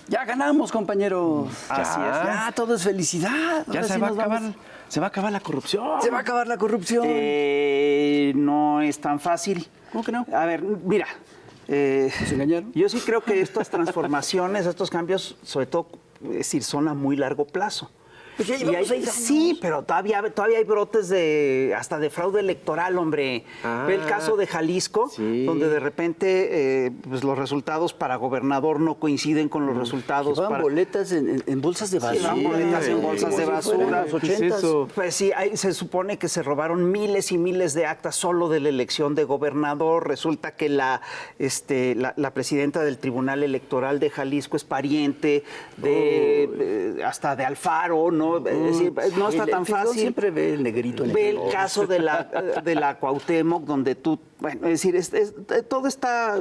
Ya ganamos, compañeros. Así es. Ya todo es felicidad. Ya Ahora se sí va a nos acabar. vamos. Se va a acabar la corrupción. Se va a acabar la corrupción. No es tan fácil. ¿Cómo que no? A ver, mira. ¿Nos engañaron? Yo sí creo que estas transformaciones, estos cambios, sobre todo, es decir, son a muy largo plazo. Pues ya Y llevamos 6 años. sí, pero todavía hay brotes hasta de fraude electoral, hombre. Ve el caso de Jalisco, sí. donde de repente pues los resultados para gobernador no coinciden con los resultados Llevaban para... boletas en bolsas de basura. llevaban boletas en bolsas de basura. Los ¿Qué es 80s. eso? Pues sí, se supone que se robaron miles y miles de actas solo de la elección de gobernador. Resulta que la presidenta del Tribunal Electoral de Jalisco es pariente hasta de Alfaro, ¿no? Es decir, no está El tan Fidel fácil. siempre ve el negrito en el Ve el color. caso de la Cuauhtémoc, donde tú, bueno, es decir, todo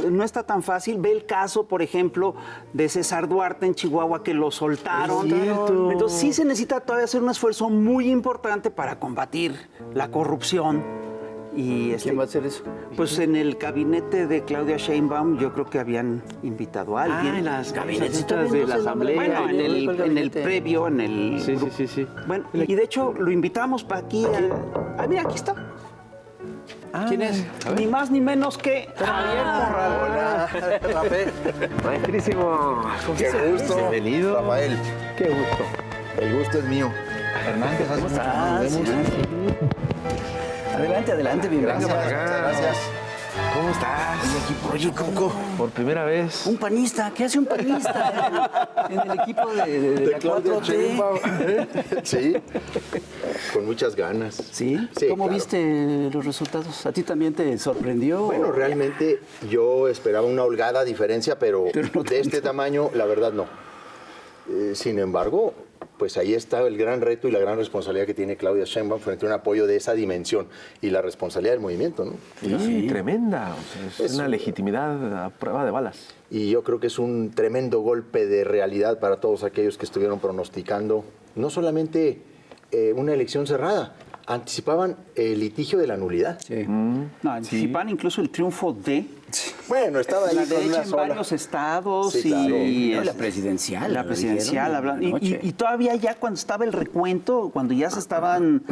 no está tan fácil. Ve el caso, por ejemplo, de César Duarte en Chihuahua, que lo soltaron. Es cierto. Entonces sí se necesita todavía hacer un esfuerzo muy importante para combatir la corrupción. Y ¿Quién va a hacer eso? pues en el gabinete de Claudia Sheinbaum yo creo que habían invitado a alguien. En las Gabinetes gabinetas de la asamblea. Bueno, en el previo, en el... Sí, sí, sí, sí. Bueno, y de hecho lo invitamos para aquí. Mira, aquí está. ¿Quién es? Ni más ni menos que Javier Corral. Hola, Rafael. Maestrísimo. Qué gusto. Bienvenido. Rafael, Qué gusto. el gusto es mío. Hernández, hace mucho que no nos vemos. Adelante, adelante, bienvenido. Gracias, muchas gracias. ¿Cómo estás? Oye, Coco, Por primera vez. un panista. ¿Qué hace un panista en el equipo de la Claudia 4T? Sheinbaum. Sí, con muchas ganas. ¿Sí? Sí, ¿Cómo claro. viste los resultados? ¿A ti también te sorprendió? Bueno, realmente yo esperaba una holgada diferencia, pero no de este tamaño, la verdad no. Sin embargo, pues ahí está el gran reto y la gran responsabilidad que tiene Claudia Sheinbaum frente a un apoyo de esa dimensión y la responsabilidad del movimiento, ¿no? Sí, tremenda. O sea, es una legitimidad a prueba de balas. Y yo creo que es un tremendo golpe de realidad para todos aquellos que estuvieron pronosticando no solamente una elección cerrada, anticipaban el litigio de la nulidad. Sí. No, anticipan incluso el triunfo de Bueno, estaba ahí la con derecha una en sola. varios estados Sí, claro. y No, la presidencial. La lo presidencial, dijeron hablando. en la noche. Y todavía ya cuando estaba el recuento, cuando ya se estaban,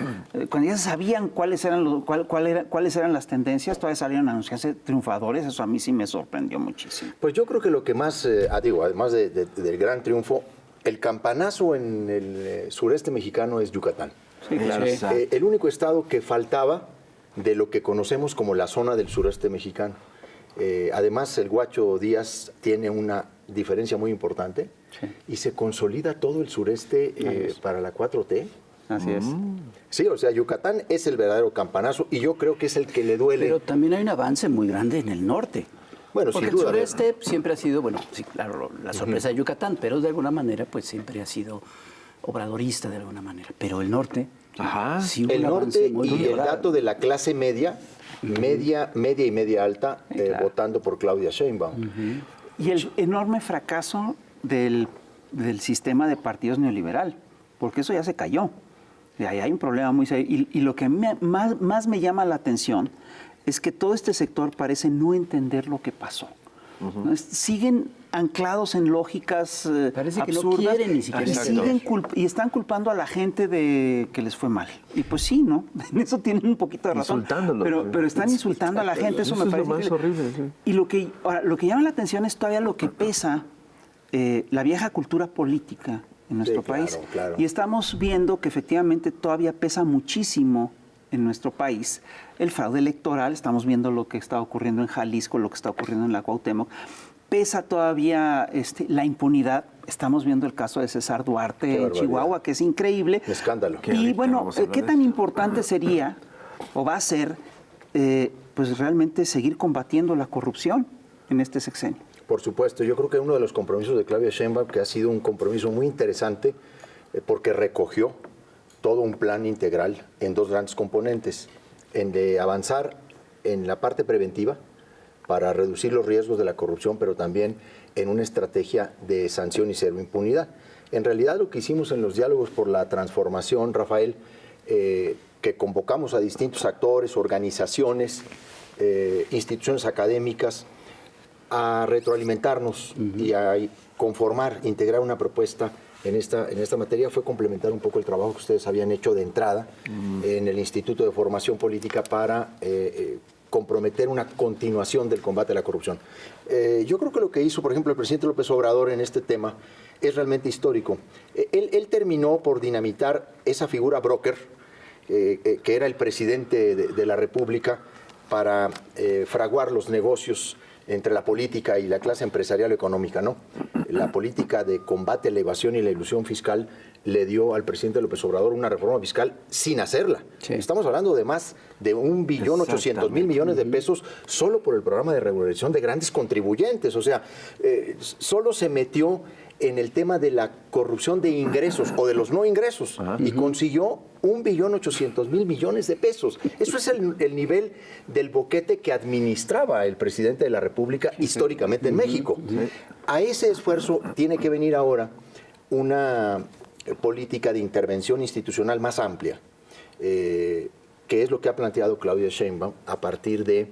cuando ya se sabían cuáles eran las tendencias, todavía salieron a anunciarse triunfadores. Eso a mí sí me sorprendió muchísimo. Pues yo creo que lo que más, además del gran triunfo, el campanazo en el sureste mexicano es Yucatán. Sí, claro. Sí. El único estado que faltaba de lo que conocemos como la zona del sureste mexicano. Además, el Guacho Díaz tiene una diferencia muy importante y se consolida todo el sureste para la 4T. Así es. Sí, o sea, Yucatán es el verdadero campanazo y yo creo que es el que le duele. Pero también hay un avance muy grande en el norte. Bueno, Porque sin duda. el sureste siempre ha sido, bueno, sí, claro, la sorpresa de Yucatán, pero de alguna manera, pues siempre ha sido obradorista de alguna manera. Pero el norte, Ajá. sí hubo El un avance norte muy y el grande. dato de la clase media, media y media alta, claro. votando por Claudia Sheinbaum. Y el enorme fracaso del sistema de partidos neoliberal, porque eso ya se cayó. Y ahí hay un problema muy serio. Y lo que a mí más me llama la atención es que todo este sector parece no entender lo que pasó. ¿No? Siguen anclados en lógicas Parece que no absurdas quieren ni siquiera y, entender. y están culpando a la gente de que les fue mal. Y pues sí, ¿no? En eso tienen un poquito de razón. Insultándolo. Pero están insultando a la gente, eso me es parece lo más increíble. horrible. Sí. Y lo que llama la atención es todavía lo que pesa la vieja cultura política en nuestro Sí, claro, país. claro. Y estamos viendo que efectivamente todavía pesa muchísimo en nuestro país el fraude electoral. Estamos viendo lo que está ocurriendo en Jalisco, lo que está ocurriendo en la Cuauhtémoc. Pesa todavía la impunidad. Estamos viendo el caso de César Duarte en barbaridad. Chihuahua, que es increíble. Un escándalo. Qué Y ahorita bueno, vamos a hablar ¿qué de tan eso. importante sería o va a ser pues realmente seguir combatiendo la corrupción en este sexenio? Por supuesto, yo creo que uno de los compromisos de Claudia Sheinbaum, que ha sido un compromiso muy interesante, porque recogió todo un plan integral en dos grandes componentes, en de avanzar en la parte preventiva para reducir los riesgos de la corrupción, pero también en una estrategia de sanción y cero impunidad. En realidad lo que hicimos en los diálogos por la transformación, Rafael, que convocamos a distintos actores, organizaciones, instituciones académicas, a retroalimentarnos y a conformar, integrar una propuesta en esta materia fue complementar un poco el trabajo que ustedes habían hecho de entrada en el Instituto de Formación Política para comprometer una continuación del combate a la corrupción. Yo creo que lo que hizo, por ejemplo, el presidente López Obrador en este tema es realmente histórico. Él terminó por dinamitar esa figura broker, que era el presidente de la República, para fraguar los negocios entre la política y la clase empresarial o económica, ¿no? La política de combate a la evasión y la ilusión fiscal le dio al presidente López Obrador una reforma fiscal sin hacerla. Sí. Estamos hablando de más de 1.800.000 millones de pesos solo por el programa de regulación de grandes contribuyentes. O sea, solo se metió en el tema de la corrupción de ingresos o de los no ingresos y consiguió 1.800.000 millones de pesos. Eso es el nivel del boquete que administraba el presidente de la República históricamente en México. A ese esfuerzo tiene que venir ahora una política de intervención institucional más amplia, que es lo que ha planteado Claudia Sheinbaum a partir de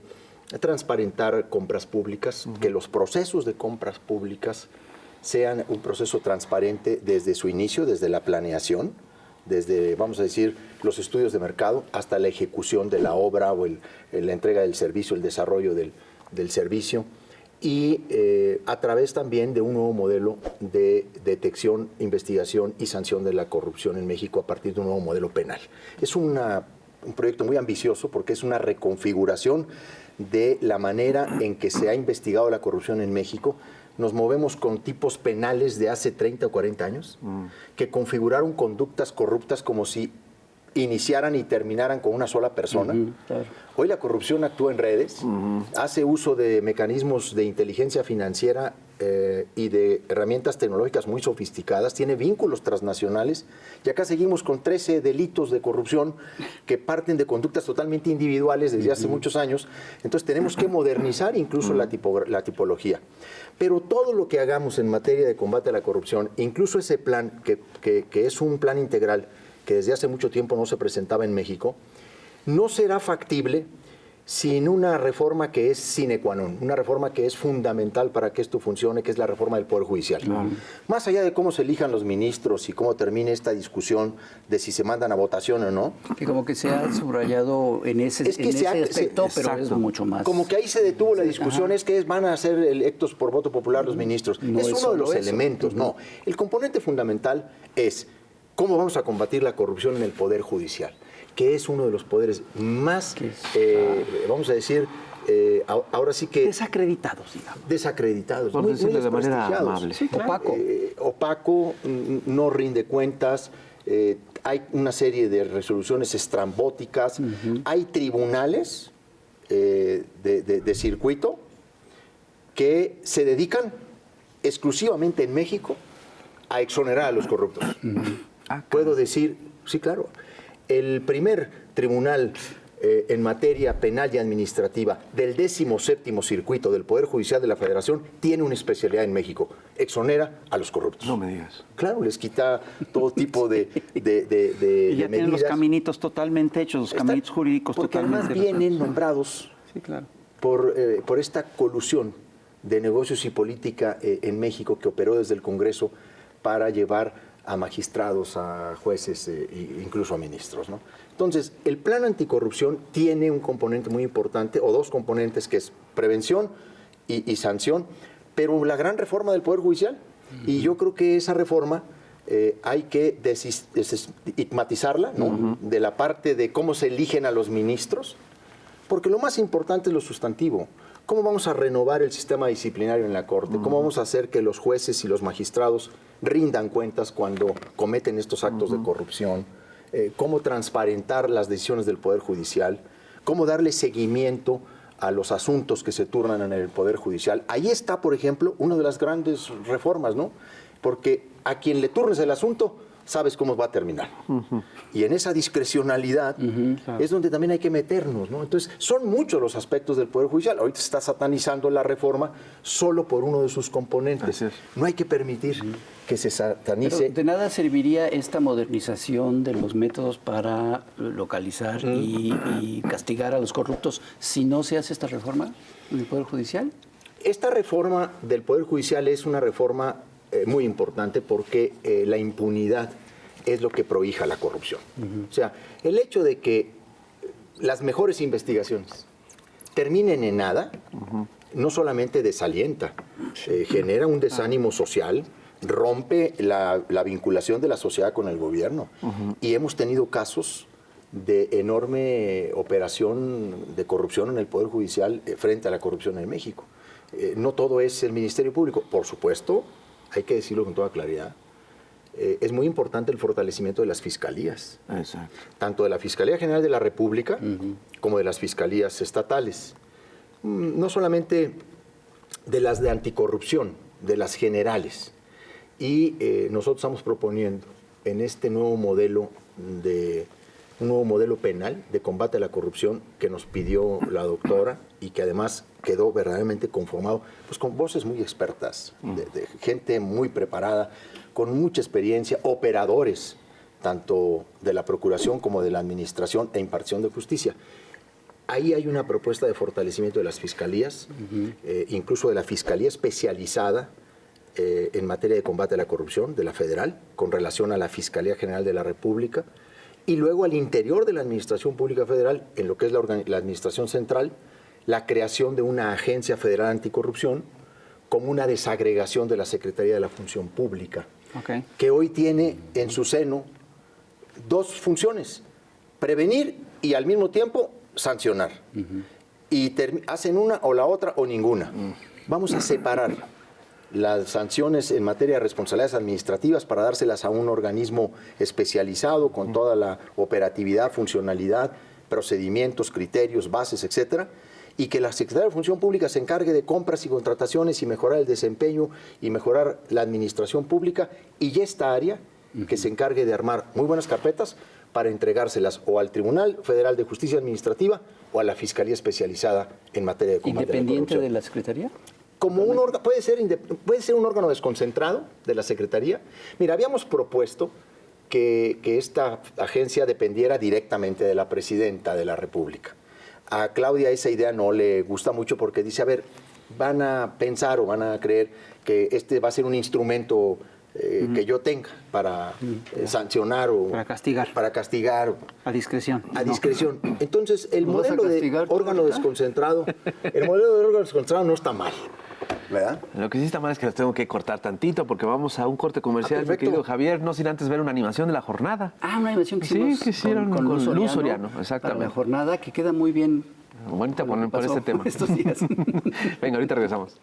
transparentar compras públicas, que los procesos de compras públicas sean un proceso transparente desde su inicio, desde la planeación, desde, vamos a decir, los estudios de mercado hasta la ejecución de la obra o la entrega del servicio, el desarrollo del servicio, y a través también de un nuevo modelo de detección, investigación y sanción de la corrupción en México a partir de un nuevo modelo penal. Es un proyecto muy ambicioso porque es una reconfiguración de la manera en que se ha investigado la corrupción en México. Nos movemos con tipos penales de hace 30 o 40 años que configuraron conductas corruptas como si iniciaran y terminaran con una sola persona. Claro. Hoy la corrupción actúa en redes, hace uso de mecanismos de inteligencia financiera y de herramientas tecnológicas muy sofisticadas, tiene vínculos transnacionales, y acá seguimos con 13 delitos de corrupción que parten de conductas totalmente individuales desde hace muchos años. Entonces tenemos que modernizar incluso la tipología. Pero todo lo que hagamos en materia de combate a la corrupción, incluso ese plan que es un plan integral que desde hace mucho tiempo no se presentaba en México, no será factible sin una reforma que es sine qua non, una reforma que es fundamental para que esto funcione, que es la reforma del Poder Judicial. Más allá de cómo se elijan los ministros y cómo termine esta discusión de si se mandan a votación o no. Que como que se ha subrayado en ese aspecto, pero es mucho más. Como que ahí se detuvo la discusión, es que van a ser electos por voto popular los ministros. No es uno de los elementos, no. El componente fundamental es cómo vamos a combatir la corrupción en el Poder Judicial, que es uno de los poderes más, vamos a decir, ahora sí que... Desacreditados, digamos. Desacreditados, muy de manera amable. Sí, claro. Opaco, no rinde cuentas, hay una serie de resoluciones estrambóticas, hay tribunales de circuito que se dedican exclusivamente en México a exonerar a los corruptos. Puedo decir, sí, claro, el primer tribunal en materia penal y administrativa del 17º Circuito del Poder Judicial de la Federación tiene una especialidad en México: exonera a los corruptos. No me digas. Claro, les quita todo tipo de y ya medidas. tienen los caminitos totalmente hechos, los caminitos jurídicos porque totalmente además vienen nombrados por esta colusión de negocios y política en México que operó desde el Congreso para llevar a magistrados, a jueces e incluso a ministros, ¿no? Entonces, el plan anticorrupción tiene un componente muy importante, o dos componentes, que es prevención y sanción, pero la gran reforma del Poder Judicial. Y yo creo que esa reforma hay que desestigmatizarla, ¿no? De la parte de cómo se eligen a los ministros, porque lo más importante es lo sustantivo. ¿Cómo vamos a renovar el sistema disciplinario en la Corte? ¿Cómo vamos a hacer que los jueces y los magistrados rindan cuentas cuando cometen estos actos de corrupción? ¿Cómo transparentar las decisiones del Poder Judicial? ¿Cómo darle seguimiento a los asuntos que se turnan en el Poder Judicial? Ahí está, por ejemplo, una de las grandes reformas, ¿no? Porque a quien le turnes el asunto, sabes cómo va a terminar. Y en esa discrecionalidad es donde también hay que meternos, ¿no? Entonces, son muchos los aspectos del Poder Judicial. Ahorita se está satanizando la reforma solo por uno de sus componentes. No hay que permitir que se satanice. Pero de nada serviría esta modernización de los métodos para localizar y castigar a los corruptos si no se hace esta reforma en el Poder Judicial. Esta reforma del Poder Judicial es una reforma muy importante porque la impunidad es lo que prohija la corrupción. O sea, el hecho de que las mejores investigaciones terminen en nada, no solamente desalienta, genera un desánimo social, rompe la vinculación de la sociedad con el gobierno. Y hemos tenido casos de enorme operación de corrupción en el Poder Judicial frente a la corrupción en México. No todo es el Ministerio Público. Por supuesto, hay que decirlo con toda claridad, es muy importante el fortalecimiento de las fiscalías. Exacto. Tanto de la Fiscalía General de la República como de las fiscalías estatales. No solamente de las de anticorrupción, de las generales. Y nosotros estamos proponiendo en este nuevo modelo penal de combate a la corrupción que nos pidió la doctora y que además quedó verdaderamente conformado, pues con voces muy expertas, de gente muy preparada, con mucha experiencia, operadores, tanto de la Procuración como de la Administración e impartición de justicia. Ahí hay una propuesta de fortalecimiento de las fiscalías, incluso de la Fiscalía Especializada en materia de combate a la corrupción, de la federal, con relación a la Fiscalía General de la República, y luego al interior de la Administración Pública Federal, en lo que es la Administración Central, la creación de una Agencia Federal Anticorrupción como una desagregación de la Secretaría de la Función Pública, que hoy tiene en su seno dos funciones, prevenir y al mismo tiempo sancionar. Y hacen una o la otra o ninguna. Vamos a separar las sanciones en materia de responsabilidades administrativas para dárselas a un organismo especializado con toda la operatividad, funcionalidad, procedimientos, criterios, bases, etcétera, y que la Secretaría de Función Pública se encargue de compras y contrataciones y mejorar el desempeño y mejorar la administración pública, y ya esta área que se encargue de armar muy buenas carpetas para entregárselas o al Tribunal Federal de Justicia Administrativa o a la Fiscalía Especializada en materia de combate a la corrupción. ¿Independiente de la Secretaría? Como un órgano, puede ser un órgano desconcentrado de la Secretaría. Mira, habíamos propuesto que esta agencia dependiera directamente de la Presidenta de la República. A Claudia esa idea no le gusta mucho porque dice, a ver, van a pensar o van a creer que este va a ser un instrumento que yo tenga para sancionar o para castigar a discreción. A discreción. Entonces, el ¿Nos vas a modelo de castigar tú órgano ahorita? desconcentrado, no está mal, ¿verdad? Lo que sí está mal es que los tengo que cortar tantito porque vamos a un corte comercial, mi perfecto. querido Javier, no sin antes ver una animación de la jornada. Ah, una animación que Sí, hicimos que hicieron con Luz Soriano, exactamente. Para la jornada, que queda muy bien. Bonita con lo que por pasó este tema. estos días. Venga, ahorita regresamos.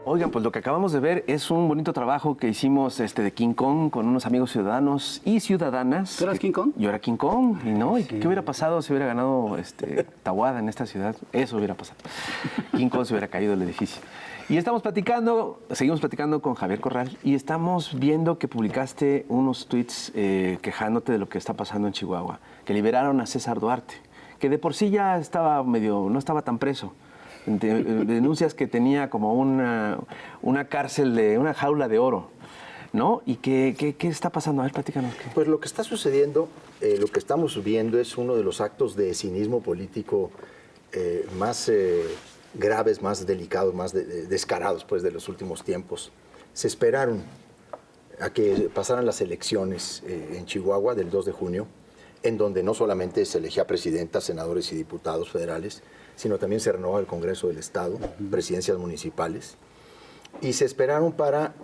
Oigan, pues lo que acabamos de ver es un bonito trabajo que hicimos de King Kong con unos amigos ciudadanos y ciudadanas. ¿Tú eras King Kong? Yo era King Kong, y no, ¿y qué hubiera pasado si hubiera ganado Tahuada en esta ciudad? Eso hubiera pasado. King Kong se hubiera caído del edificio. Y seguimos platicando con Javier Corral y estamos viendo que publicaste unos tweets quejándote de lo que está pasando en Chihuahua, que liberaron a César Duarte, que de por sí ya estaba no estaba tan preso. Denuncias que tenía como una cárcel, una jaula de oro, ¿no? ¿Y qué está pasando? A ver, platícanos. Pues lo que está sucediendo, lo que estamos viendo es uno de los actos de cinismo político más graves, más delicados, más descarados pues, de los últimos tiempos. Se esperaron a que pasaran las elecciones en Chihuahua del 2 de junio, en donde no solamente se elegía presidenta, senadores y diputados federales, sino también se renovaba el Congreso del Estado, presidencias municipales, y se esperaron para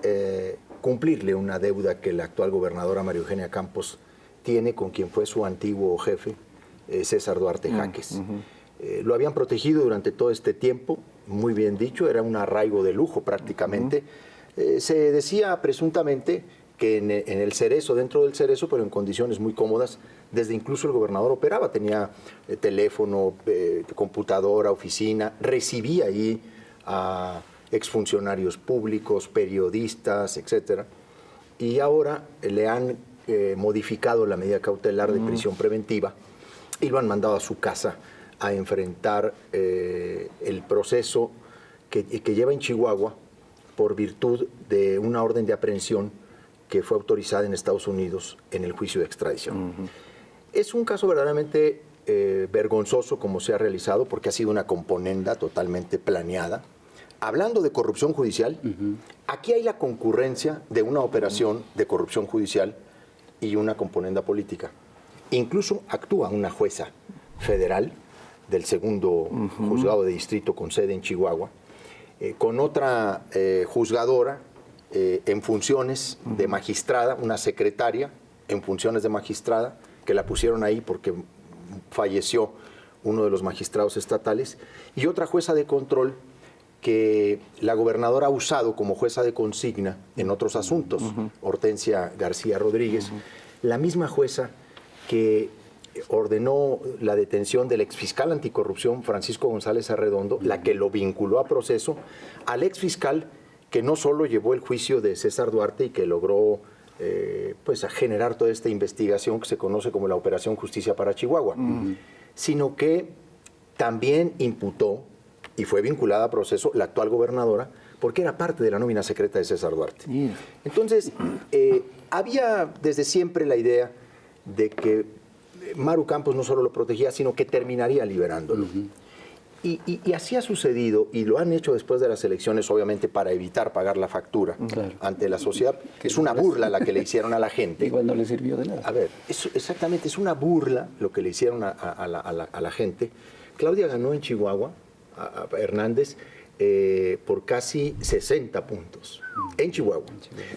cumplirle una deuda que la actual gobernadora María Eugenia Campos tiene con quien fue su antiguo jefe, César Duarte Jaques. Lo habían protegido durante todo este tiempo, muy bien dicho, era un arraigo de lujo prácticamente. Se decía presuntamente que en el Cerezo, dentro del Cerezo, pero en condiciones muy cómodas, desde incluso el gobernador operaba, tenía teléfono, computadora, oficina, recibía ahí a exfuncionarios públicos, periodistas, etcétera. Y ahora le han modificado la medida cautelar de prisión preventiva y lo han mandado a su casa a enfrentar el proceso que lleva en Chihuahua por virtud de una orden de aprehensión que fue autorizada en Estados Unidos en el juicio de extradición. Es un caso verdaderamente vergonzoso como se ha realizado porque ha sido una componenda totalmente planeada. Hablando de corrupción judicial, aquí hay la concurrencia de una operación de corrupción judicial y una componenda política. Incluso actúa una jueza federal del segundo juzgado de distrito con sede en Chihuahua, con otra juzgadora en funciones de magistrada, una secretaria en funciones de magistrada, que la pusieron ahí porque falleció uno de los magistrados estatales, y otra jueza de control que la gobernadora ha usado como jueza de consigna en otros asuntos, Hortensia García Rodríguez, la misma jueza que ordenó la detención del exfiscal anticorrupción Francisco González Arredondo, la que lo vinculó a proceso, al exfiscal que no solo llevó el juicio de César Duarte y que logró pues a generar toda esta investigación que se conoce como la Operación Justicia para Chihuahua, sino que también imputó y fue vinculada a proceso la actual gobernadora porque era parte de la nómina secreta de César Duarte. Entonces, había desde siempre la idea de que Maru Campos no solo lo protegía, sino que terminaría liberándolo. Y así ha sucedido, y lo han hecho después de las elecciones, obviamente para evitar pagar la factura ante la sociedad. Es una burla la que le hicieron a la gente. Igual no le sirvió de nada. A ver, exactamente, es una burla lo que le hicieron a la gente. Claudia ganó en Chihuahua, a Hernández, por casi 60 puntos en Chihuahua.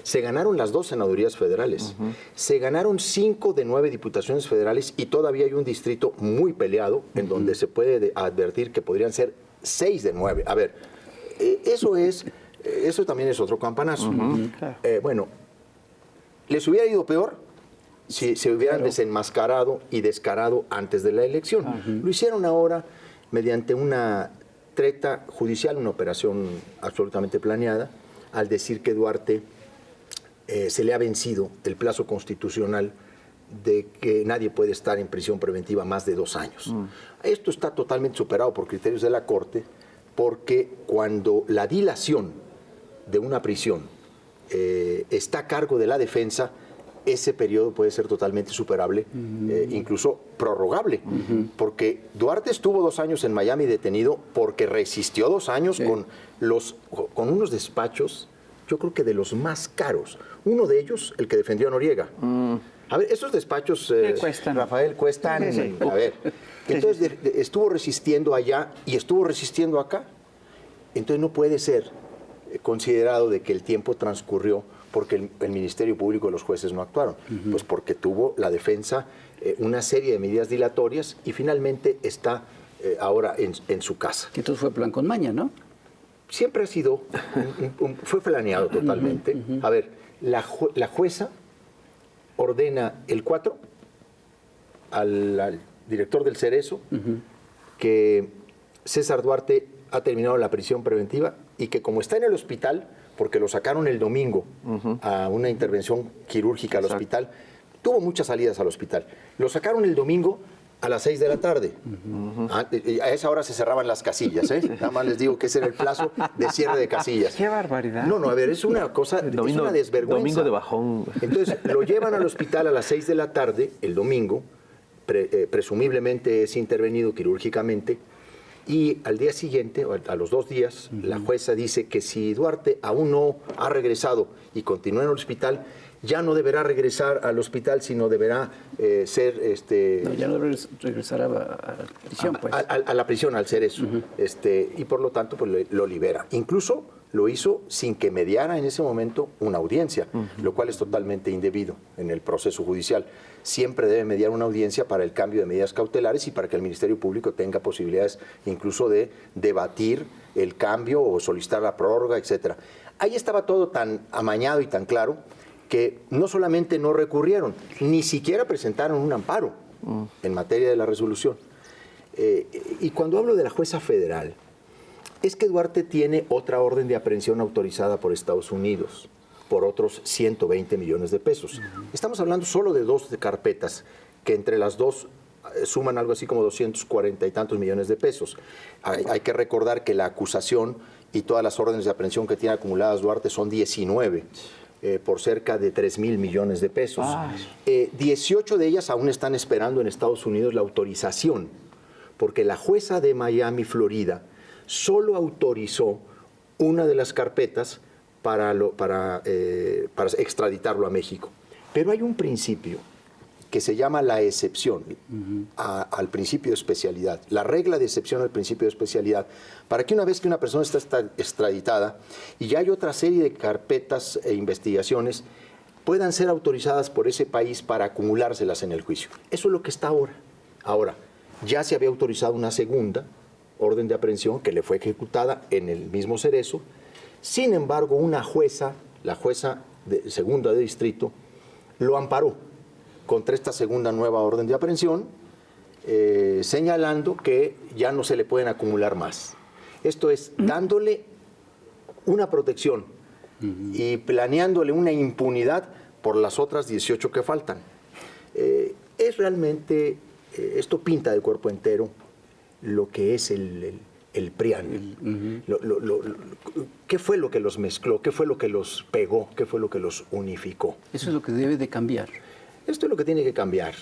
Se ganaron las 2 senadurías federales, se ganaron 5 de 9 diputaciones federales y todavía hay un distrito muy peleado en donde se puede advertir que podrían ser 6 de 9. A ver, eso también es otro campanazo. Bueno, les hubiera ido peor si se hubieran desenmascarado y descarado antes de la elección. Lo hicieron ahora mediante una treta judicial, una operación absolutamente planeada, al decir que Duarte se le ha vencido el plazo constitucional de que nadie puede estar en prisión preventiva más de 2 años. Esto está totalmente superado por criterios de la Corte, porque cuando la dilación de una prisión está a cargo de la defensa, ese periodo puede ser totalmente superable, incluso prorrogable, porque Duarte estuvo 2 años en Miami detenido porque resistió 2 años con unos despachos, yo creo que de los más caros. Uno de ellos, el que defendió a Noriega. A ver, esos despachos, cuestan. Rafael, cuestan. A ver, entonces estuvo resistiendo allá y estuvo resistiendo acá. Entonces no puede ser considerado de que el tiempo transcurrió porque el Ministerio Público y los jueces no actuaron. Pues porque tuvo la defensa una serie de medidas dilatorias y finalmente está ahora en su casa. Que entonces fue plan con maña, ¿no? Siempre ha sido, fue planeado totalmente. A ver, la jueza ordena el 4 al director del Cerezo que César Duarte ha terminado la prisión preventiva y que como está en el hospital, porque lo sacaron el domingo a una intervención quirúrgica al hospital, tuvo muchas salidas al hospital. Lo sacaron el domingo a las 6 de la tarde. A esa hora se cerraban las casillas, ¿eh? Nada más les digo que ese era el plazo de cierre de casillas. ¡Qué barbaridad! No, a ver, es una cosa, es una desvergüenza. Domingo de bajón. Entonces, lo llevan al hospital a las 6 de la tarde, el domingo, presumiblemente es intervenido quirúrgicamente, y al día siguiente, o a los 2 días, la jueza dice que si Duarte aún no ha regresado y continúa en el hospital, ya no deberá regresar al hospital, sino deberá ser... No, ya no regresar a la prisión, pues. A la prisión al ser eso. Y por lo tanto, pues lo libera. Incluso lo hizo sin que mediara en ese momento una audiencia, lo cual es totalmente indebido en el proceso judicial. Siempre debe mediar una audiencia para el cambio de medidas cautelares y para que el Ministerio Público tenga posibilidades incluso de debatir el cambio o solicitar la prórroga, etcétera. Ahí estaba todo tan amañado y tan claro que no solamente no recurrieron, ni siquiera presentaron un amparo en materia de la resolución. Y cuando hablo de la jueza federal, es que Duarte tiene otra orden de aprehensión autorizada por Estados Unidos por otros 120 millones de pesos. Estamos hablando solo de 2 carpetas, que entre las dos suman algo así como 240 y tantos millones de pesos. Hay que recordar que la acusación y todas las órdenes de aprehensión que tiene acumuladas Duarte son 19. Por cerca de 3,000 millones de pesos. 18 de ellas aún están esperando en Estados Unidos la autorización, porque la jueza de Miami, Florida, solo autorizó una de las carpetas para extraditarlo a México. Pero hay un principio que se llama la excepción al principio de especialidad, la regla de excepción al principio de especialidad, para que una vez que una persona está extraditada y ya hay otra serie de carpetas e investigaciones, puedan ser autorizadas por ese país para acumulárselas en el juicio. Eso es lo que está ahora. Ahora, ya se había autorizado una segunda orden de aprehensión que le fue ejecutada en el mismo Cerezo. Sin embargo, una jueza, la jueza segunda de distrito, lo amparó contra esta segunda nueva orden de aprehensión, señalando que ya no se le pueden acumular más. Esto es, dándole una protección y planeándole una impunidad por las otras 18 que faltan. Es realmente, esto pinta de cuerpo entero lo que es el PRIAN. ¿Qué fue lo que los mezcló? ¿Qué fue lo que los pegó? ¿Qué fue lo que los unificó? Eso es lo que debe de cambiar. Esto es lo que tiene que cambiar.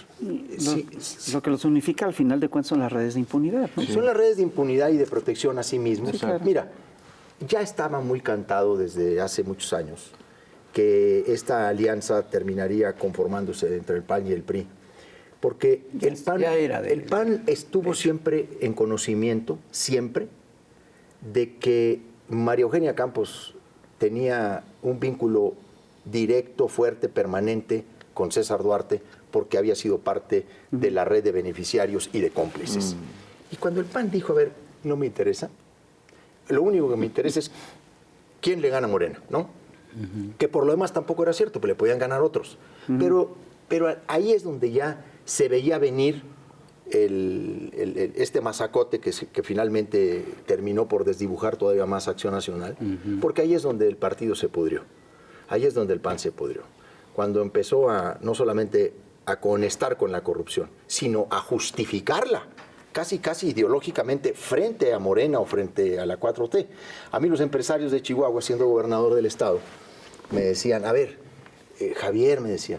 Lo que los unifica al final de cuentas son las redes de impunidad, ¿no? Son las redes de impunidad y de protección a sí mismos. Sí, claro. Mira, ya estaba muy cantado desde hace muchos años que esta alianza terminaría conformándose entre el PAN y el PRI. Porque el PAN estuvo siempre en conocimiento, siempre, de que María Eugenia Campos tenía un vínculo directo, fuerte, permanente con César Duarte, porque había sido parte de la red de beneficiarios y de cómplices. Y cuando el PAN dijo, a ver, no me interesa, lo único que me interesa es quién le gana a Morena, ¿no? Que por lo demás tampoco era cierto, pues le podían ganar otros. Pero ahí es donde ya se veía venir este masacote que finalmente terminó por desdibujar todavía más Acción Nacional, porque ahí es donde el partido se pudrió, ahí es donde el PAN se pudrió. Cuando empezó no solamente a conectar con la corrupción, sino a justificarla, casi ideológicamente, frente a Morena o frente a la 4T. A mí los empresarios de Chihuahua, siendo gobernador del estado, me decían, a ver, Javier, me decían,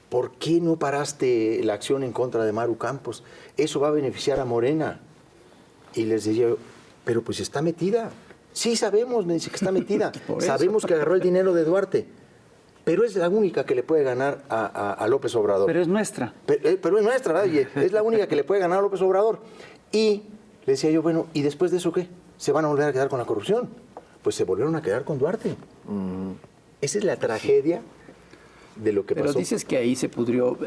¿por qué no paraste la acción en contra de Maru Campos? Eso va a beneficiar a Morena. Y les decía yo, pero pues está metida. Sí, sabemos, me dice que está metida. Sabemos que agarró el dinero de Duarte. Pero es la única que le puede ganar a López Obrador. Pero es nuestra. Pero es nuestra, ¿verdad? Y es la única que le puede ganar a López Obrador. Y le decía yo, bueno, ¿y después de eso qué? ¿Se van a volver a quedar con la corrupción? Pues se volvieron a quedar con Duarte. Esa es la tragedia de lo que pasó. Pero dices que ahí se pudrió.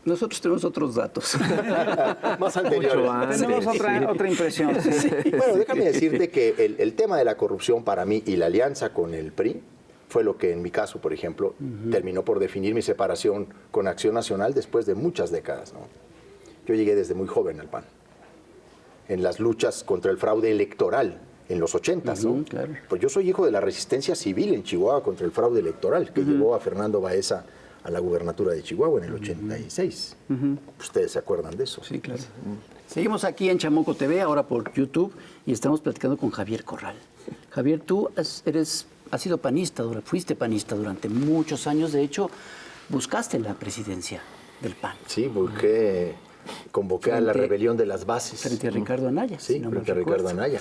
Nosotros tenemos otros datos. Más anteriores. Tenemos otra impresión. Sí. Bueno, déjame decirte que el tema de la corrupción para mí y la alianza con el PRI fue lo que en mi caso, por ejemplo, terminó por definir mi separación con Acción Nacional después de muchas décadas, ¿no? Yo llegué desde muy joven al PAN, en las luchas contra el fraude electoral en los 80s, ¿no? Claro. Pues yo soy hijo de la resistencia civil en Chihuahua contra el fraude electoral que llevó a Fernando Baeza a la gubernatura de Chihuahua en el 86. Ustedes se acuerdan de eso. Sí, claro. Seguimos aquí en Chamoco TV, ahora por YouTube, y estamos platicando con Javier Corral. Javier, tú has sido panista, fuiste panista durante muchos años. De hecho, buscaste la presidencia del PAN. Sí, convoqué a la rebelión de las bases. Frente a Ricardo Anaya. Sí, si no frente a mal Ricardo recuerdo. Anaya.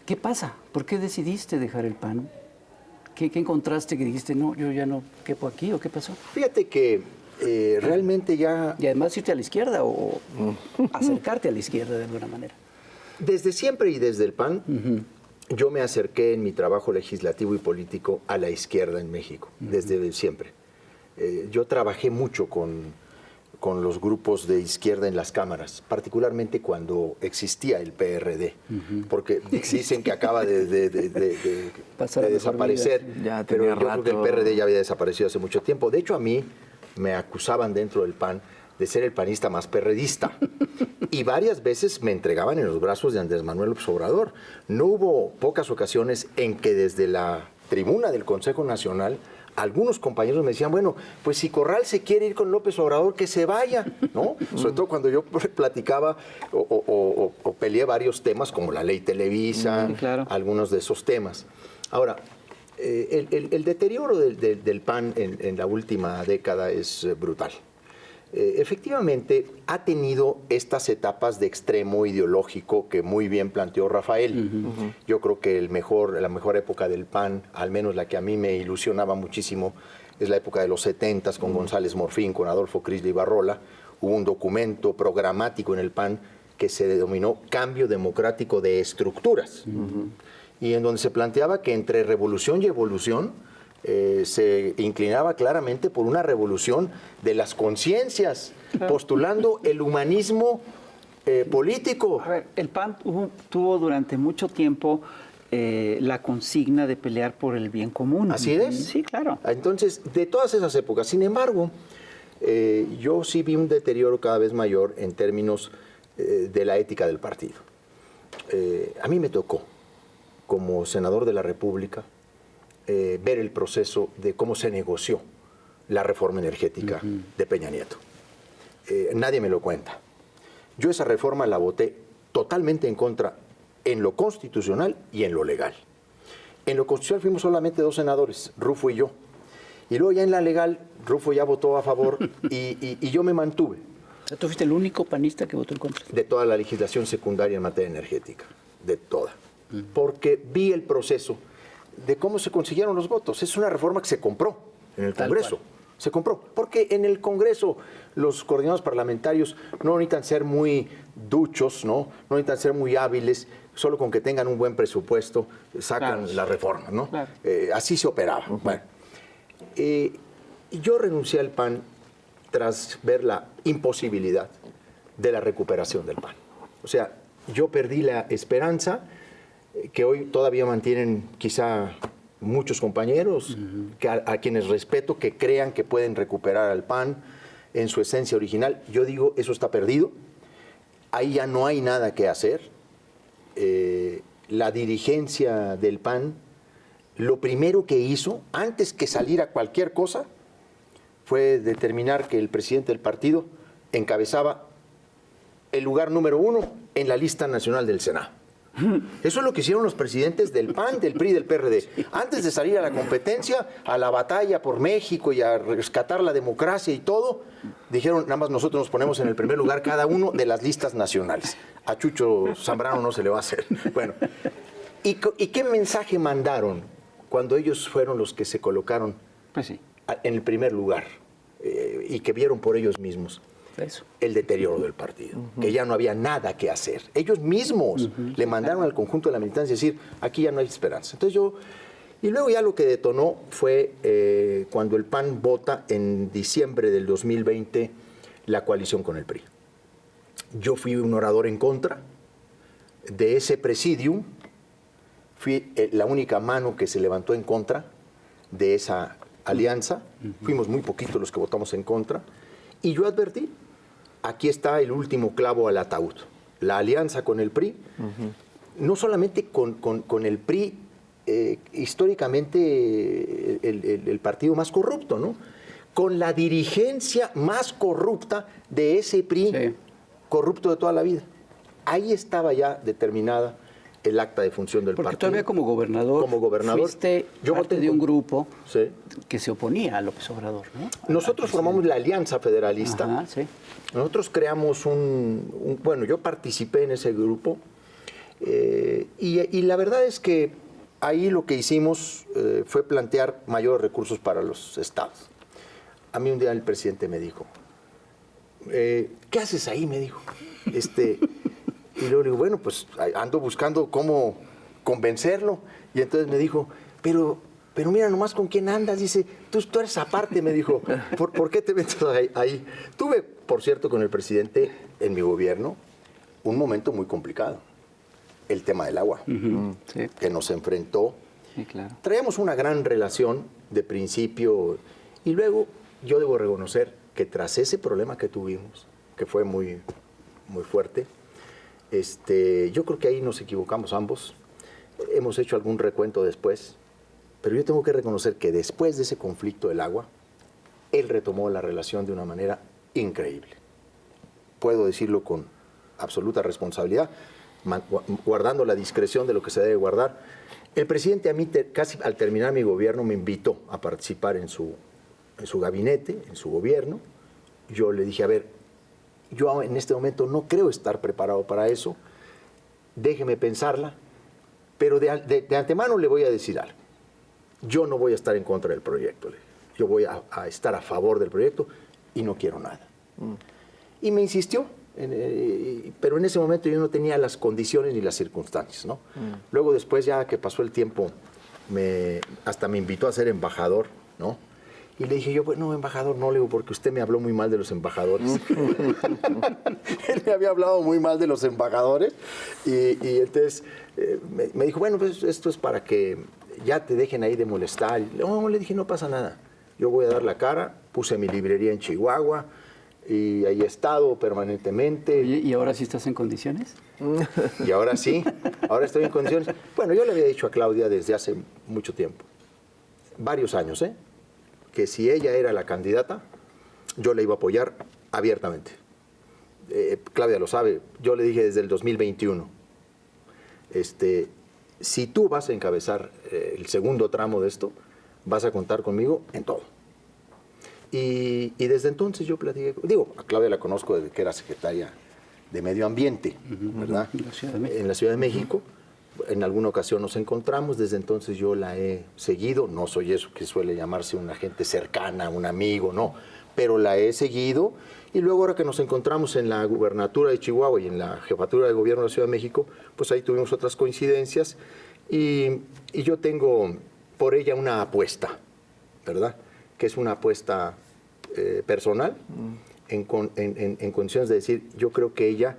¿Qué pasa? ¿Por qué decidiste dejar el PAN? ¿Qué encontraste que dijiste, no, yo ya no quepo aquí, o qué pasó? Fíjate que realmente ya, Y además irte a la izquierda o acercarte a la izquierda de alguna manera. desde siempre y desde el PAN, yo me acerqué en mi trabajo legislativo y político a la izquierda en México, desde siempre. Yo trabajé mucho con los grupos de izquierda en las cámaras, particularmente cuando existía el PRD, porque dicen que acaba de Pasar a mejor desaparecer, vida. Ya pero tenía yo creo que el rato. PRD ya había desaparecido hace mucho tiempo. De hecho, a mí me acusaban dentro del PAN de ser el panista más perredista. Y varias veces me entregaban en los brazos de Andrés Manuel López Obrador. No hubo pocas ocasiones en que desde la tribuna del Consejo Nacional algunos compañeros me decían, bueno, pues si Corral se quiere ir con López Obrador, que se vaya, ¿no? Sobre todo cuando yo platicaba o peleé varios temas como la ley Televisa, claro. algunos de esos temas. Ahora, el deterioro del PAN en la última década es brutal. Efectivamente, ha tenido estas etapas de extremo ideológico que muy bien planteó Rafael. Yo creo que la mejor época del PAN, al menos la que a mí me ilusionaba muchísimo, es la época de los 70s con González Morfín, con Adolfo Crisle Ibarrola. Hubo un documento programático en el PAN que se denominó Cambio Democrático de Estructuras. Y en donde se planteaba que entre revolución y evolución se inclinaba claramente por una revolución de las conciencias, postulando el humanismo político. A ver, el PAN tuvo durante mucho tiempo la consigna de pelear por el bien común. ¿Así es? Sí, claro. Entonces, de todas esas épocas, sin embargo, yo sí vi un deterioro cada vez mayor en términos de la ética del partido. A mí me tocó, como senador de la República, ver el proceso de cómo se negoció la reforma energética de Peña Nieto. Nadie me lo cuenta. Yo esa reforma la voté totalmente en contra en lo constitucional y en lo legal. En lo constitucional fuimos solamente 2 senadores, Rufo y yo. Y luego ya en la legal, Rufo ya votó a favor y yo me mantuve O sea, tú fuiste el único panista que votó en contra. de toda la legislación secundaria en materia energética, de toda. Porque vi el proceso de cómo se consiguieron los votos. Es una reforma que se compró en el Tal Congreso. cual. Se compró. Porque en el Congreso los coordinados parlamentarios no necesitan ser muy duchos, ¿no? No necesitan ser muy hábiles. Solo con que tengan un buen presupuesto sacan Claro. la reforma, ¿no? Claro. Así se operaba. Bueno, yo renuncié al PAN tras ver la imposibilidad de la recuperación del PAN. O sea, yo perdí la esperanza que hoy todavía mantienen quizá muchos compañeros, a quienes respeto, que crean que pueden recuperar al PAN en su esencia original. Yo digo, eso está perdido. Ahí ya no hay nada que hacer. La dirigencia del PAN, lo primero que hizo, antes que salir a cualquier cosa, fue determinar que el presidente del partido encabezaba el lugar número 1 en la lista nacional del Senado. Eso es lo que hicieron los presidentes del PAN, del PRI y del PRD. Antes de salir a la competencia, a la batalla por México y a rescatar la democracia y todo, dijeron, nada más nosotros nos ponemos en el primer lugar cada uno de las listas nacionales. A Chucho Zambrano no se le va a hacer. Bueno, ¿y qué mensaje mandaron cuando ellos fueron los que se colocaron Pues sí. en el primer lugar y que vieron por ellos mismos? Eso. El deterioro del partido, que ya no había nada que hacer. Ellos mismos le mandaron al conjunto de la militancia decir, aquí ya no hay esperanza. Entonces y luego ya lo que detonó fue cuando el PAN vota en diciembre del 2020 la coalición con el PRI. Yo fui un orador en contra de ese presidium, fui la única mano que se levantó en contra de esa alianza, fuimos muy poquitos los que votamos en contra, y yo advertí, aquí está el último clavo al ataúd, la alianza con el PRI no solamente con el PRI, históricamente el partido más corrupto, ¿no? Con la dirigencia más corrupta de ese PRI, Sí. corrupto de toda la vida. Ahí estaba ya determinada el acta de función del Porque partido. todavía como gobernador, fuiste yo parte voté de un con- grupo Sí. que se oponía a López Obrador, ¿no? Nosotros formamos la Alianza Federalista. Ajá, sí. Nosotros creamos bueno, yo participé en ese grupo y la verdad es que ahí lo que hicimos fue plantear mayores recursos para los estados. A mí un día el presidente me dijo, ¿qué haces ahí? Me dijo. Y luego le digo, bueno, pues ando buscando cómo convencerlo. Y entonces me dijo, pero mira nomás con quién andas. Dice, tú eres aparte, me dijo. ¿Por qué te metes ahí? Tuve, por cierto, con el presidente en mi gobierno un momento muy complicado. El tema del agua, Sí. que nos enfrentó. Sí, claro. Traíamos una gran relación de principio y luego yo debo reconocer que tras ese problema que tuvimos, que fue muy, muy fuerte, yo creo que ahí nos equivocamos ambos. Hemos hecho algún recuento después, pero yo tengo que reconocer que después de ese conflicto del agua, él retomó la relación de una manera increíble. Puedo decirlo con absoluta responsabilidad, guardando la discreción de lo que se debe guardar. El presidente a mí, casi al terminar mi gobierno, me invitó a participar en su gabinete, en su gobierno. Yo le dije, a ver, yo en este momento no creo estar preparado para eso, déjeme pensarla, pero de antemano le voy a decir algo. Yo no voy a estar en contra del proyecto, yo voy a estar a favor del proyecto y no quiero nada. Y me insistió, pero en ese momento yo no tenía las condiciones ni las circunstancias, ¿no? Luego después, ya que pasó el tiempo, hasta me invitó a ser embajador, ¿no? Y le dije yo, bueno, embajador, no, le digo, porque usted me habló muy mal de los embajadores. Él me había hablado muy mal de los embajadores y entonces me dijo, bueno, pues esto es para que ya te dejen ahí de molestar. No, le dije, no pasa nada. Yo voy a dar la cara, puse mi librería en Chihuahua y ahí he estado permanentemente. Oye, ¿y ahora sí estás en condiciones? Y ahora sí, ahora estoy en condiciones. Bueno, yo le había dicho a Claudia desde hace mucho tiempo, varios años, que si ella era la candidata, yo la iba a apoyar abiertamente. Claudia lo sabe, yo le dije desde el 2021, si tú vas a encabezar el segundo tramo de esto, vas a contar conmigo en todo. Y desde entonces yo platiqué, a Claudia la conozco desde que era secretaria de Medio Ambiente, ¿verdad? En la Ciudad de México. En la Ciudad de México. En alguna ocasión nos encontramos, desde entonces yo la he seguido, no soy eso que suele llamarse una gente cercana, un amigo, no, pero la he seguido y luego ahora que nos encontramos en la gubernatura de Chihuahua y en la jefatura de gobierno de la Ciudad de México, pues ahí tuvimos otras coincidencias y yo tengo por ella una apuesta, ¿verdad? Que es una apuesta personal en condiciones de decir, yo creo que ella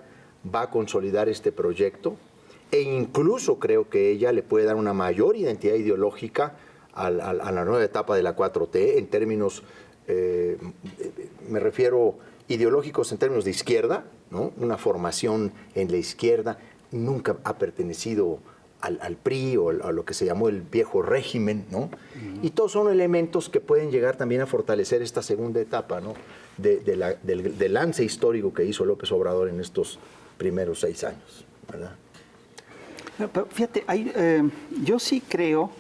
va a consolidar este proyecto e incluso creo que ella le puede dar una mayor identidad ideológica a la nueva etapa de la 4T en términos, me refiero ideológicos en términos de izquierda, ¿no? Una formación en la izquierda, nunca ha pertenecido al PRI o a lo que se llamó el viejo régimen, ¿no? Y todos son elementos que pueden llegar también a fortalecer esta segunda etapa, ¿no? Del lance histórico que hizo López Obrador en estos primeros 6 años, ¿verdad? Pero fíjate, yo sí creo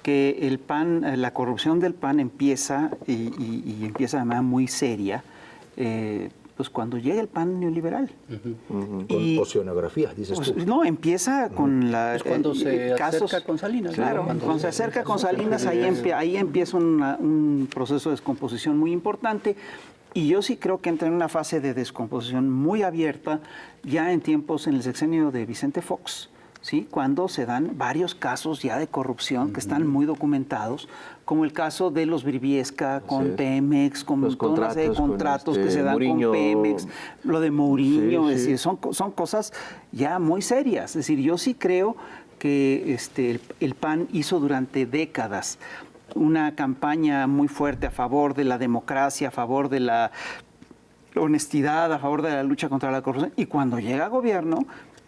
que el PAN, la corrupción del PAN empieza y empieza de manera muy seria, pues cuando llega el PAN neoliberal. Con oceanografía, dices tú. No, empieza con la Es cuando se casos, acerca con Salinas. Claro, ¿no? cuando se acerca con Salinas, ahí empieza un proceso de descomposición muy importante. Y yo sí creo que entra en una fase de descomposición muy abierta ya en tiempos, en el sexenio de Vicente Fox, ¿sí? Cuando se dan varios casos ya de corrupción que están muy documentados, como el caso de los Briviesca con Pemex, con toda una serie de contratos que se dan Mourinho, con Pemex, lo de Mourinho, sí, es sí. decir, son cosas ya muy serias. Es decir, yo sí creo que el PAN hizo durante décadas una campaña muy fuerte a favor de la democracia, a favor de la honestidad, a favor de la lucha contra la corrupción. Y cuando llega a gobierno,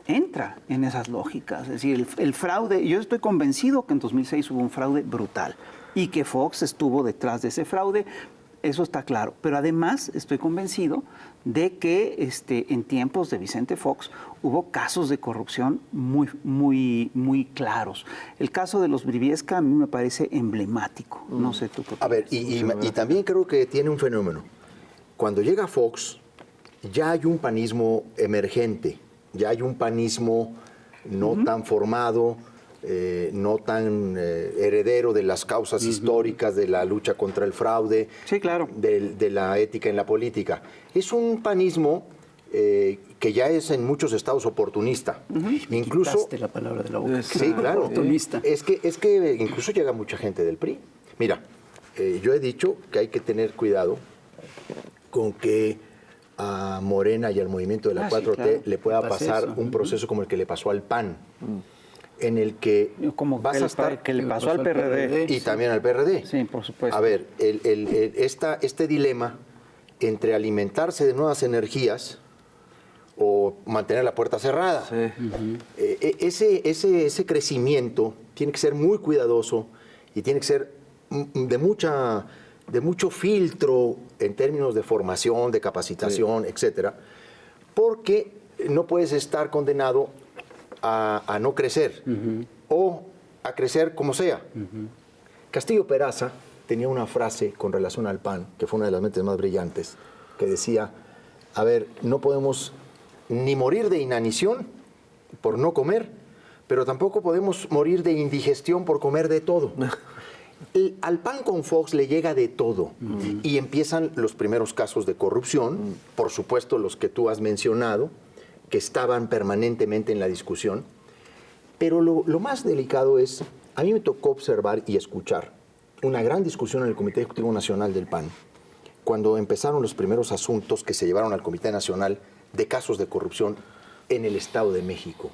entra en esas lógicas. Es decir, el fraude, yo estoy convencido que en 2006 hubo un fraude brutal y que Fox estuvo detrás de ese fraude, eso está claro. Pero además estoy convencido de que en tiempos de Vicente Fox hubo casos de corrupción muy claros. El caso de los Briviesca a mí me parece emblemático. No sé tú qué opinas. A ver, y también creo que tiene un fenómeno. Cuando llega Fox, ya hay un panismo emergente, ya hay un panismo no tan formado, no tan heredero de las causas históricas, de la lucha contra el fraude, sí, claro, de la ética en la política. Es un panismo que ya es en muchos estados oportunista. Incluso quitaste la palabra de la boca. Sí, claro. Oportunista. Es que incluso llega mucha gente del PRI. Mira, yo he dicho que hay que tener cuidado con que a Morena y al movimiento de la 4T claro, le pueda pasa pasar eso. un proceso como el que le pasó al PAN, en el que como vas a estar... que le pasó al PRD. Y también al PRD. Sí, por supuesto. A ver, este dilema entre alimentarse de nuevas energías o mantener la puerta cerrada. Sí. Ese crecimiento tiene que ser muy cuidadoso y tiene que ser de mucho filtro en términos de formación, de capacitación, etcétera, porque no puedes estar condenado a no crecer o a crecer como sea. Castillo Peraza tenía una frase con relación al PAN, que fue una de las mentes más brillantes, que decía, a ver, no podemos ni morir de inanición por no comer, pero tampoco podemos morir de indigestión por comer de todo. Al PAN con Fox le llega de todo y empiezan los primeros casos de corrupción, por supuesto los que tú has mencionado, que estaban permanentemente en la discusión, pero lo más delicado es, a mí me tocó observar y escuchar una gran discusión en el Comité Ejecutivo Nacional del PAN, cuando empezaron los primeros asuntos que se llevaron al Comité Nacional de casos de corrupción en el Estado de México,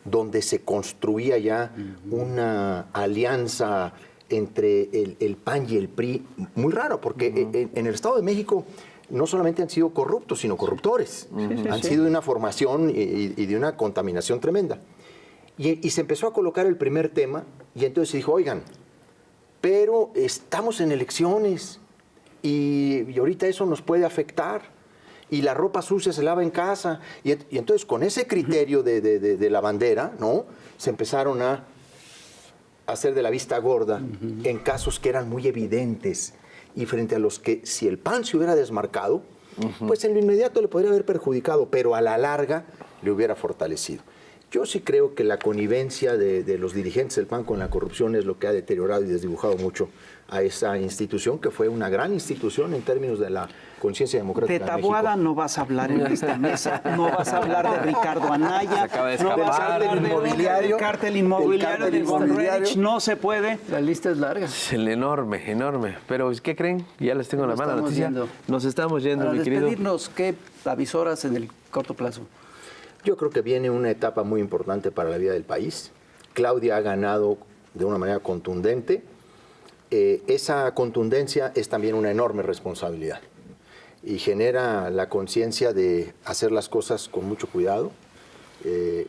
donde se construía ya una alianza entre el PAN y el PRI, muy raro, porque en el Estado de México no solamente han sido corruptos, sino corruptores. Han sido de una formación y de una contaminación tremenda. Y se empezó a colocar el primer tema, y entonces se dijo, oigan, pero estamos en elecciones, y ahorita eso nos puede afectar, y la ropa sucia se lava en casa. Y entonces con ese criterio de la bandera, ¿no?, se empezaron a hacer de la vista gorda en casos que eran muy evidentes y frente a los que si el PAN se hubiera desmarcado, pues en lo inmediato le podría haber perjudicado, pero a la larga le hubiera fortalecido. Yo sí creo que la connivencia de los dirigentes del PAN con la corrupción es lo que ha deteriorado y desdibujado mucho a esa institución, que fue una gran institución en términos de la conciencia democrática de Taboada no vas a hablar en esta mesa, no vas a hablar de Ricardo Anaya, no vas a hablar del cártel inmobiliario, de Goldrich, no se puede. La lista es larga. Es enorme, enorme. Pero ¿qué creen? Ya les tengo la mala estamos noticia. yendo. Nos estamos yendo, Para mi querido. despedirnos, ¿qué avisoras en el corto plazo? Yo creo que viene una etapa muy importante para la vida del país. Claudia ha ganado de una manera contundente. Esa contundencia es también una enorme responsabilidad y genera la conciencia de hacer las cosas con mucho cuidado.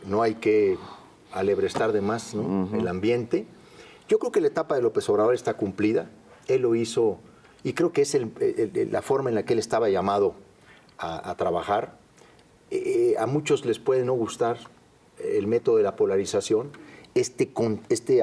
No hay que alebrestar de más, ¿no?, el ambiente. Yo creo que la etapa de López Obrador está cumplida. Él lo hizo y creo que es la forma en la que él estaba llamado a trabajar. A muchos les puede no gustar el método de la polarización,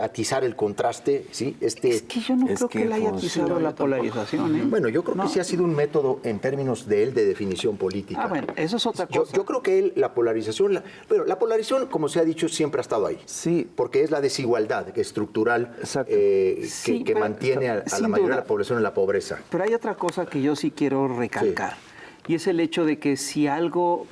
atizar el contraste, ¿sí? Es que yo no creo que él haya atizado la polarización, ¿eh? Bueno, yo creo que sí ha sido un método en términos de él de definición política. Bueno, eso es otra cosa. Yo creo que él, la polarización, la polarización, como se ha dicho, siempre ha estado ahí. Sí. Porque es la desigualdad estructural que mantiene a la mayoría de la población en la pobreza. Pero hay otra cosa que yo sí quiero recalcar. Sí. Y es el hecho de que si algo,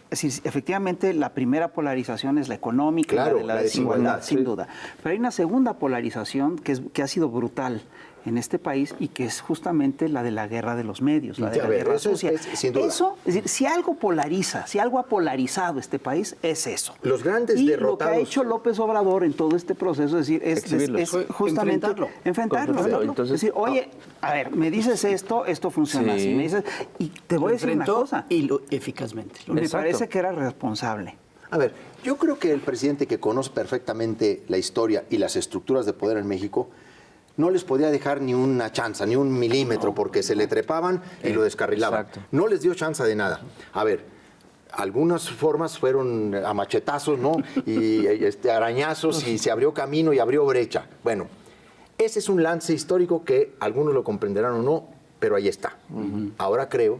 efectivamente la primera polarización es la económica, claro, la de la desigualdad, sin sí. duda. Pero hay una segunda polarización que ha sido brutal en este país y que es justamente la de la guerra de los medios, la de la guerra sucia. Sin duda. Eso, es decir, si algo polariza, si algo ha polarizado este país, es eso. Los grandes y derrotados. Lo que ha hecho López Obrador en todo este proceso, es decir, es justamente enfrentarlo. Entonces, es decir, oye, a ver, me dices esto funciona así. Me dices, y te voy a decir una cosa. Y eficazmente. Me parece que era responsable. A ver, yo creo que el presidente que conoce perfectamente la historia y las estructuras de poder en México no les podía dejar ni una chanza, ni un milímetro, porque se le trepaban y lo descarrilaban. Exacto. No les dio chance de nada. A ver, algunas formas fueron a machetazos, ¿no? Y arañazos, y se abrió camino y abrió brecha. Bueno, ese es un lance histórico que algunos lo comprenderán o no, pero ahí está. Ahora creo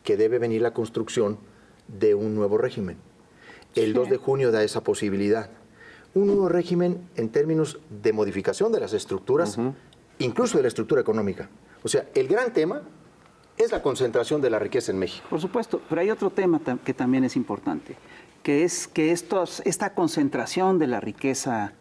que debe venir la construcción de un nuevo régimen. El 2 de junio da esa posibilidad. Un nuevo régimen en términos de modificación de las estructuras, incluso de la estructura económica. O sea, el gran tema es la concentración de la riqueza en México. Por supuesto, pero hay otro tema que también es importante, que es que esta concentración de la riqueza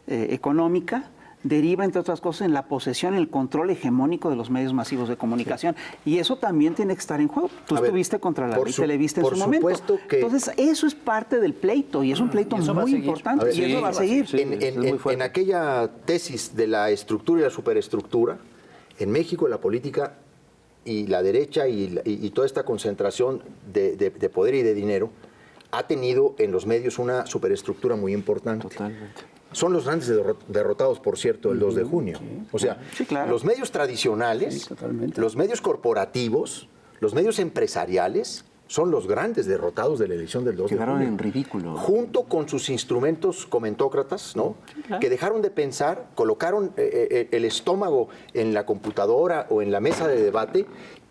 económica deriva, entre otras cosas, en la posesión, en el control hegemónico de los medios masivos de comunicación. Sí. Y eso también tiene que estar en juego. Tú estuviste contra la ley Televisa en su momento. Entonces, eso es parte del pleito, y es un pleito muy importante. Ver, y eso va a seguir. En aquella tesis de la estructura y la superestructura, en México la política y la derecha y toda esta concentración de poder y de dinero ha tenido en los medios una superestructura muy importante. Totalmente. Son los grandes derrotados, por cierto, el 2 de junio. O sea, claro, los medios tradicionales, los medios corporativos, los medios empresariales, son los grandes derrotados de la elección del 2 de junio. Quedaron en ridículo. Junto con sus instrumentos comentócratas, ¿no? Sí, claro. Que dejaron de pensar, colocaron el estómago en la computadora o en la mesa de debate,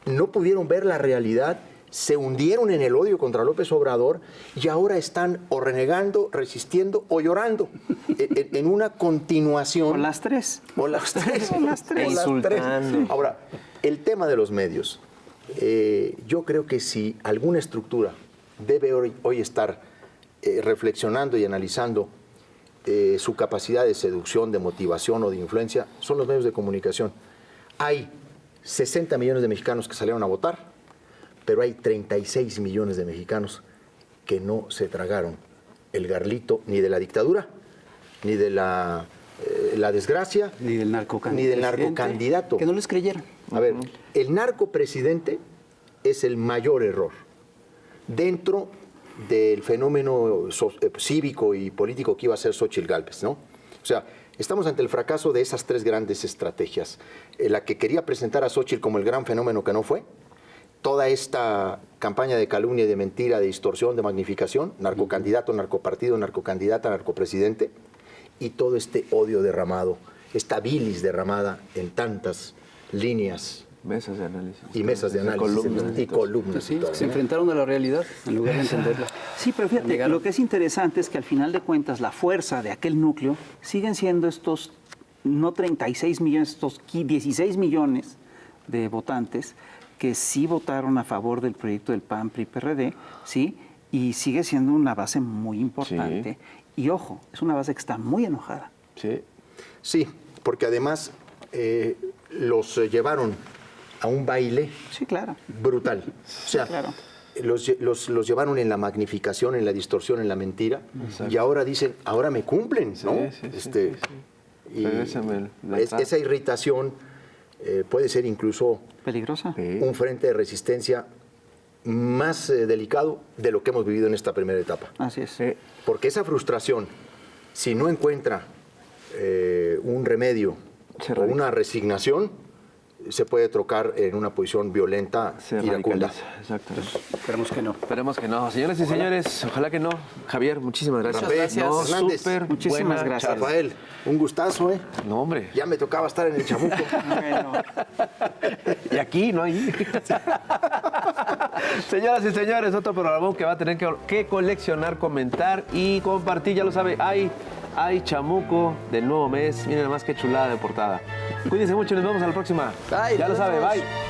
no pudieron ver la realidad, se hundieron en el odio contra López Obrador y ahora están o renegando, resistiendo o llorando en una continuación. O las tres. O las tres. O las tres. Insultando. Ahora, el tema de los medios. Yo creo que si alguna estructura debe hoy estar reflexionando y analizando su capacidad de seducción, de motivación o de influencia, son los medios de comunicación. Hay 60 millones de mexicanos que salieron a votar, pero hay 36 millones de mexicanos que no se tragaron el garlito ni de la dictadura, ni de la desgracia, ni del narcocandidato. Que no les creyeron. A ver, el narcopresidente es el mayor error dentro del fenómeno cívico y político que iba a ser Xóchitl Gálvez, ¿no? O sea, estamos ante el fracaso de esas tres grandes estrategias. La que quería presentar a Xóchitl como el gran fenómeno que no fue, toda esta campaña de calumnia y de mentira, de distorsión, de magnificación, narcocandidato, narcopartido, narcocandidata, narcopresidente, y todo este odio derramado, esta bilis derramada en tantas líneas. Mesas de análisis. Y mesas de análisis. Y columnas. Sí, se enfrentaron a la realidad en lugar de entenderla. Sí, pero fíjate, lo que es interesante es que al final de cuentas la fuerza de aquel núcleo siguen siendo estos, no 36 millones, estos 16 millones de votantes que sí votaron a favor del proyecto del PAN, PRI, PRD, ¿sí? Y sigue siendo una base muy importante. Sí. Y ojo, es una base que está muy enojada. Sí, sí, porque además los llevaron a un baile brutal. O sea, los llevaron en la magnificación, en la distorsión, en la mentira. Exacto. Y ahora dicen, ahora me cumplen, ¿no? Sí. Y esa irritación puede ser incluso peligrosa. Un frente de resistencia más delicado de lo que hemos vivido en esta primera etapa. Así es. Porque esa frustración, si no encuentra un remedio o una resignación, se puede trocar en una posición violenta, iracunda. Exacto. Esperemos que no. Esperemos que no. Señoras y señores, ojalá que no. Javier, muchísimas gracias. Gracias. No, Hernández, muchísimas gracias. Rafael, un gustazo, ¿eh? No, hombre. Ya me tocaba estar en el Chamuco. Bueno. Y aquí, no ahí. Señoras y señores, otro programa que va a tener que coleccionar, comentar y compartir. Ya lo sabe, hay Chamuco del nuevo mes. Miren nada más qué chulada de portada. Cuídense mucho, nos vemos a la próxima. Bye, ya lo sabe, bye.